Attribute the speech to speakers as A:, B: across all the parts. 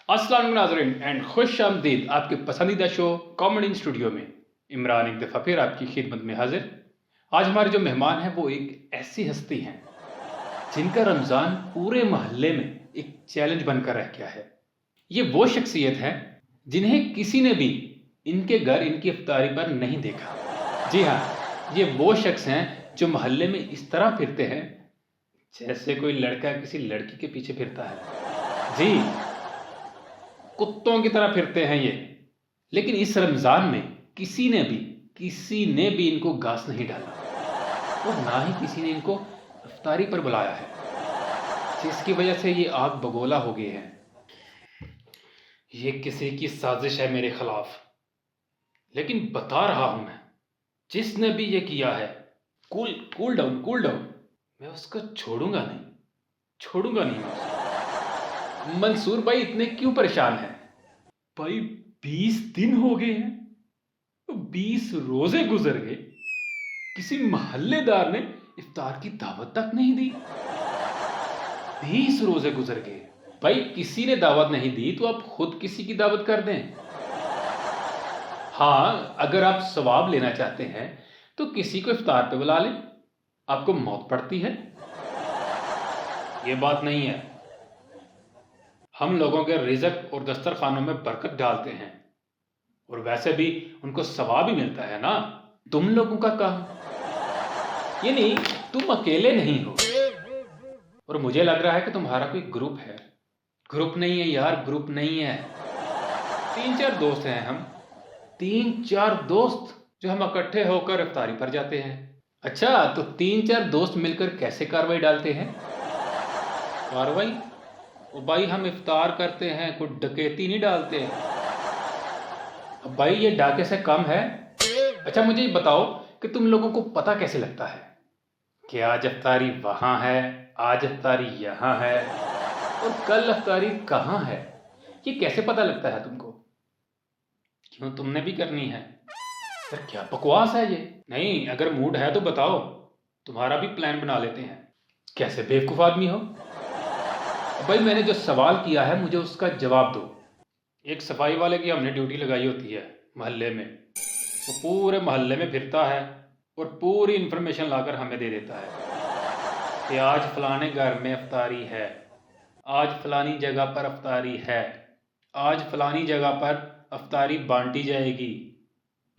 A: अस्सलाम वालेकुम नाज़रीन एंड खुश आमदीद आपके पसंदीदा शो कॉमेडी स्टूडियो में। इमरान एक दफ़ा फिर आपकी खिदमत में हाजिर। आज हमारे जो मेहमान हैं वो एक ऐसी हस्ती हैं जिनका रमज़ान पूरे मोहल्ले में एक चैलेंज बनकर रह गया है। ये वो शख्सियत हैं जिन्हें किसी ने भी इनके घर इनकी इफ्तारी पर नहीं देखा। जी हाँ, ये वो शख्स हैं जो मोहल्ले में इस तरह फिरते हैं जैसे कोई लड़का किसी लड़की के पीछे फिरता है। जी, कुत्तों की तरह फिरते हैं ये। लेकिन इस रमज़ान में किसी ने भी इनको घास नहीं डाला और ना ही किसी ने इनको इफ्तारी पर बुलाया है, जिसकी वजह से ये आग बगोला हो गए हैं। ये किसी की साजिश है मेरे खिलाफ, लेकिन बता रहा हूं मैं, जिसने भी ये किया है, कूल डाउन, मैं उसको छोड़ूंगा नहीं मैं उसको। मंसूर भाई इतने क्यों परेशान हैं? भाई 20 दिन हो गए हैं, 20 रोजे गुजर गए, किसी मोहल्लेदार ने इफ्तार की दावत तक नहीं दी। 20 रोजे गुजर गए भाई, किसी ने दावत नहीं दी तो आप खुद किसी की दावत कर दें। हाँ, अगर आप सवाब लेना चाहते हैं तो किसी को इफ्तार पे बुला लें, आपको मौत पड़ती है। ये बात नहीं है। हम लोगों के रिज़्क और दस्तरखानों में बरकत डालते हैं और वैसे भी उनको सवाब ही मिलता है ना। तुम लोगों का काम, ये नहीं, तुम अकेले नहीं हो। और मुझे लग रहा है कि तुम्हारा कोई ग्रुप है। ग्रुप नहीं है यार, ग्रुप नहीं है। 3-4 दोस्त हैं हम, 3-4 दोस्त जो हम इकट्ठे होकर इफ्तारी पर जाते हैं। अच्छा, तो 3-4 दोस्त मिलकर कैसे कार्रवाई डालते हैं? कार्रवाई? ओ भाई, हम इफ्तार करते हैं, कोई डकैती नहीं डालते। अब भाई ये डाके से कम है। अच्छा मुझे ये बताओ कि तुम लोगों को पता कैसे लगता है कि आज इफ्तारी वहां है, आज इफ्तारी यहाँ है और कल इफ्तारी कहाँ है? ये कैसे पता लगता है तुमको? क्यों, तुमने भी करनी है? फिर क्या बकवास है ये? नहीं, अगर मूड है तो बताओ, तुम्हारा भी प्लान बना लेते हैं। कैसे बेवकूफ़ आदमी हो। भाई मैंने जो सवाल किया है मुझे उसका जवाब दो। एक सफाई वाले की हमने ड्यूटी लगाई होती है मोहल्ले में, वो पूरे मोहल्ले में फिरता है और पूरी इन्फॉर्मेशन लाकर हमें दे देता है कि आज फलाने घर में इफ्तारी है, आज फलानी जगह पर इफ्तारी है, आज फलानी जगह पर इफ्तारी बांटी जाएगी।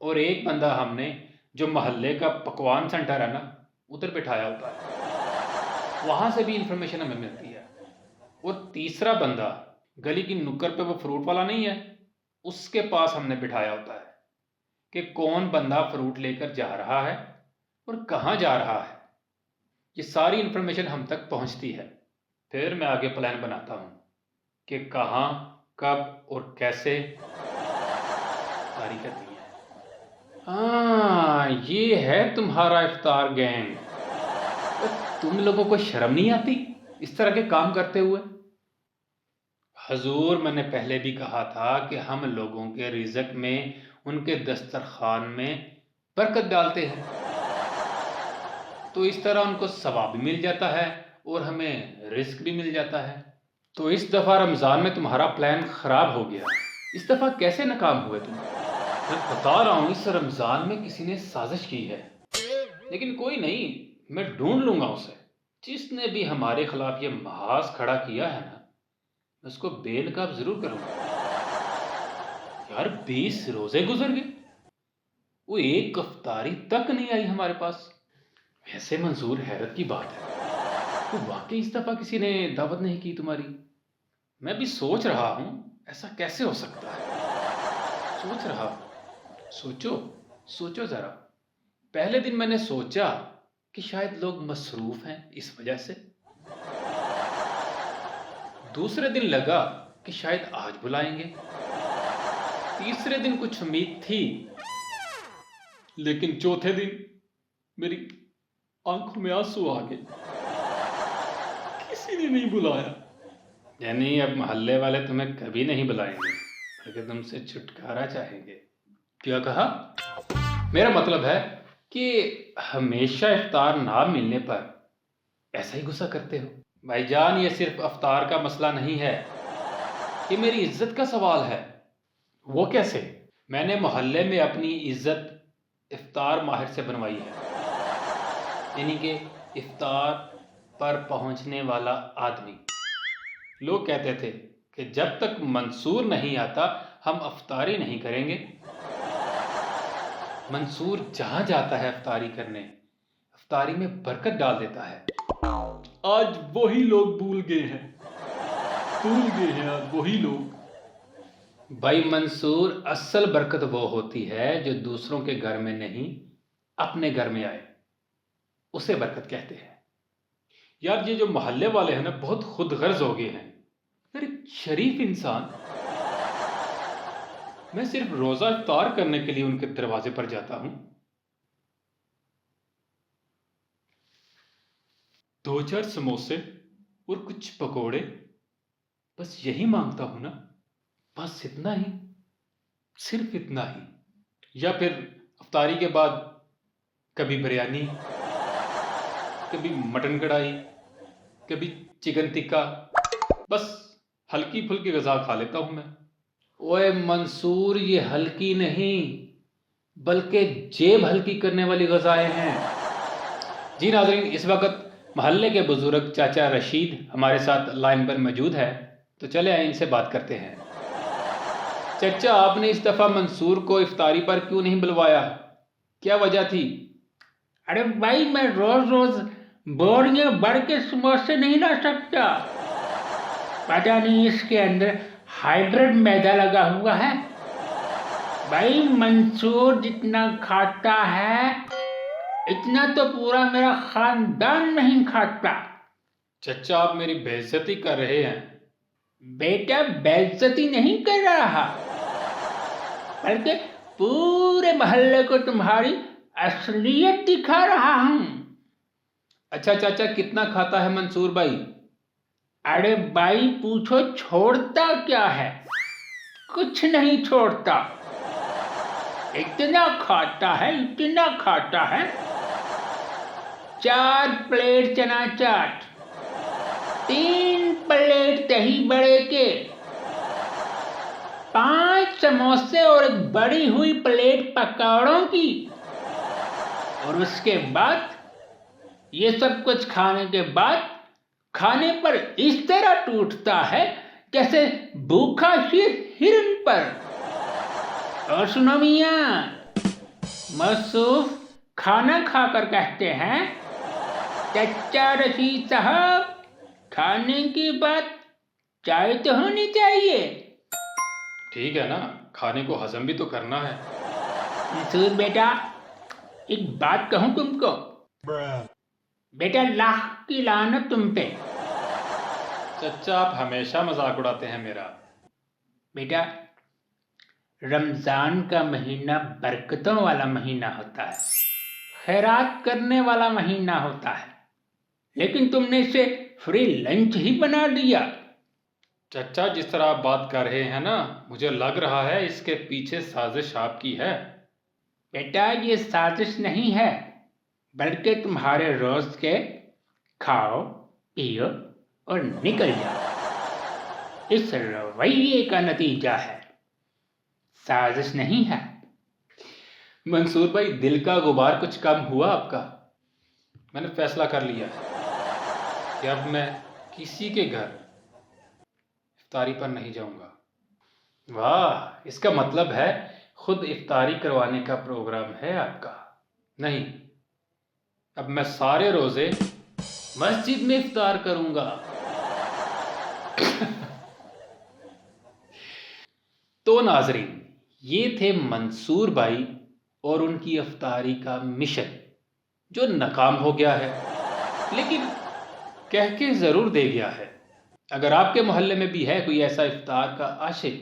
A: और एक बंदा हमने जो मोहल्ले का पकवान सेंटर है ना, उधर बिठाया होता है, वहाँ से भी इन्फॉर्मेशन हमें मिलती है। और तीसरा बंदा गली की नुक्कड़ पे, वो फ्रूट वाला नहीं है, उसके पास हमने बिठाया होता है कि कौन बंदा फ्रूट लेकर जा रहा है और कहाँ जा रहा है। ये सारी इन्फॉर्मेशन हम तक पहुँचती है। फिर मैं आगे प्लान बनाता हूँ कि कहाँ, कब और कैसे इफ्तारी करनी है। हाँ, ये है तुम्हारा इफ्तार गैंग। तुम लोगों को शर्म नहीं आती इस तरह के काम करते हुए? हजूर, मैंने पहले भी कहा था कि हम लोगों के रिज़्क में, उनके दस्तरखान में बरकत डालते हैं, तो इस तरह उनको सवाब भी मिल जाता है और हमें रिस्क भी मिल जाता है। तो इस दफ़ा रमज़ान में तुम्हारा प्लान ख़राब हो गया। इस दफ़ा कैसे नाकाम हुए तुम? मैं बता रहा हूँ, इस रमज़ान में किसी ने साजिश की है, लेकिन कोई नहीं, मैं ढूंढ लूँगा उसे। जिसने भी हमारे खिलाफ ये महाज खड़ा किया है ना, उसको बेनकाब जरूर करूंगा। यार 20 रोजे गुजर गए, वो एक इफ्तारी तक नहीं आई हमारे पास। वैसे मंजूर, हैरत की बात है, तो वाकई इस दफा किसी ने दावत नहीं की तुम्हारी? मैं भी सोच रहा हूं ऐसा कैसे हो सकता है। सोच रहा हूं, सोचो जरा। पहले दिन मैंने सोचा कि शायद लोग मसरूफ हैं इस वजह से। दूसरे दिन लगा कि शायद आज बुलाएंगे। तीसरे दिन कुछ उम्मीद थी, लेकिन चौथे दिन मेरी आंखों में आंसू आ गए। किसी ने नहीं बुलाया। यानी अब मोहल्ले वाले तुम्हें कभी नहीं बुलाएंगे, बल्कि तुमसे छुटकारा चाहेंगे। क्या कहा? मेरा मतलब है कि हमेशा इफ्तार ना मिलने पर ऐसा ही गुस्सा करते हो। भाईजान, ये सिर्फ इफ्तार का मसला नहीं है, ये मेरी इज्जत का सवाल है। वो कैसे? मैंने मोहल्ले में अपनी इज्जत इफ्तार माहिर से बनवाई है, यानी कि इफ्तार पर पहुंचने वाला आदमी। लोग कहते थे कि जब तक मंसूर नहीं आता हम अफ्तारी नहीं करेंगे। मंसूर जहां जाता है अफ्तारी करने, अफ्तारी में बरकत डाल देता है। आज वही लोग भूल गए हैं आज वही लोग। भाई मंसूर, असल बरकत वो होती है जो दूसरों के घर में नहीं अपने घर में आए, उसे बरकत कहते हैं। यार ये जो मोहल्ले वाले हैं ना, बहुत खुदगर्ज हो गए हैं। यार एक शरीफ इंसान, मैं सिर्फ रोजा इफ्तार करने के लिए उनके दरवाजे पर जाता हूं। 2-4 समोसे और कुछ पकोड़े, बस यही मांगता हूं ना, बस इतना ही, सिर्फ इतना ही। या फिर अफ्तारी के बाद कभी बिरयानी, कभी मटन कढ़ाई, कभी चिकन टिक्का, बस हल्की फुल्की गज़ा खा लेता हूं मैं। ओए मंसूर, ये हल्की नहीं बल्कि जेब हल्की करने वाली गज़ाएं हैं। जी नाज़रीन, इस वक्त महल्ले के बुजुर्ग चाचा रशीद हमारे साथ लाइन पर मौजूद है, तो चले आए इनसे बात करते हैं। चाचा, आपने इस दफ़ा मंसूर को इफ्तारी पर क्यों नहीं बुलवाया? क्या वजह थी?
B: अरे भाई, मैं रोज रोज बोरियां भर के समोसे नहीं ला सकता। पता नहीं इसके अंदर हाइब्रिड मैदा लगा हुआ है। भाई, मंसूर जितना खाता है इतना तो पूरा मेरा खानदान नहीं खाता।
A: चचा, आप मेरी बेइज्जती कर रहे हैं।
B: बेटा, बेइज्जती नहीं कर रहा, बल्कि पूरे मोहल्ले को तुम्हारी असलियत दिखा रहा हूं।
A: अच्छा चाचा, कितना खाता है मंसूर भाई?
B: अरे भाई पूछो, छोड़ता क्या है? कुछ नहीं छोड़ता। इतना खाता है, इतना खाता है। 4 प्लेट चना चाट, 3 प्लेट दही बड़े के, 5 समोसे और एक बड़ी हुई प्लेट पकौड़ों की। और उसके बाद, ये सब कुछ खाने के बाद, खाने पर इस तरह टूटता है जैसे भूखा शेर हिरन पर। और सुनो मियां, मसूफ खाना खाकर कहते हैं, चचा रशीद साहब, खाने के बाद चाय तो होनी चाहिए।
A: ठीक है ना, खाने को हजम भी तो करना है।
B: मंसूर बेटा, एक बात कहूं तुमको। बेटा, लाख की लानत तुम पे।
A: चचा, आप हमेशा मजाक उड़ाते हैं मेरा।
B: बेटा, रमजान का महीना बरकतों वाला महीना होता है, खैरात करने वाला महीना होता है, लेकिन तुमने इसे फ्री लंच ही बना दिया।
A: चचा, जिस तरह आप बात कर रहे हैं ना, मुझे लग रहा है इसके पीछे साजिश आपकी है।
B: बेटा, ये साजिश नहीं है, बल्कि तुम्हारे रोज के खाओ पियो और निकल जाओ इस रवैये का नतीजा है, साजिश नहीं है।
A: मंसूर भाई, दिल का गुबार कुछ कम हुआ आपका? मैंने फैसला कर लिया है कि अब मैं किसी के घर इफ्तारी पर नहीं जाऊंगा। वाह, इसका मतलब है खुद इफ्तारी करवाने का प्रोग्राम है आपका? नहीं, अब मैं सारे रोजे मस्जिद में इफ्तार करूंगा। तो नाजरीन, ये थे मंसूर भाई और उनकी इफ्तारी का मिशन, जो नाकाम हो गया है, लेकिन कह के ज़रूर दे गया है। अगर आपके मोहल्ले में भी है कोई ऐसा इफ्तार का आशिक,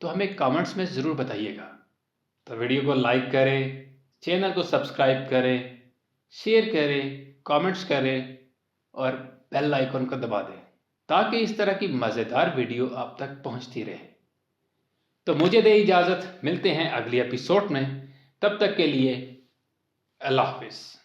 A: तो हमें कमेंट्स में ज़रूर बताइएगा। तो वीडियो को लाइक करें, चैनल को सब्सक्राइब करें, शेयर करें, कमेंट्स करें और बेल आइकन को दबा दें, ताकि इस तरह की मज़ेदार वीडियो आप तक पहुंचती रहे। तो मुझे दे इजाज़त, मिलते हैं अगली एपिसोड में। तब तक के लिए अल्लाह हाफिज़।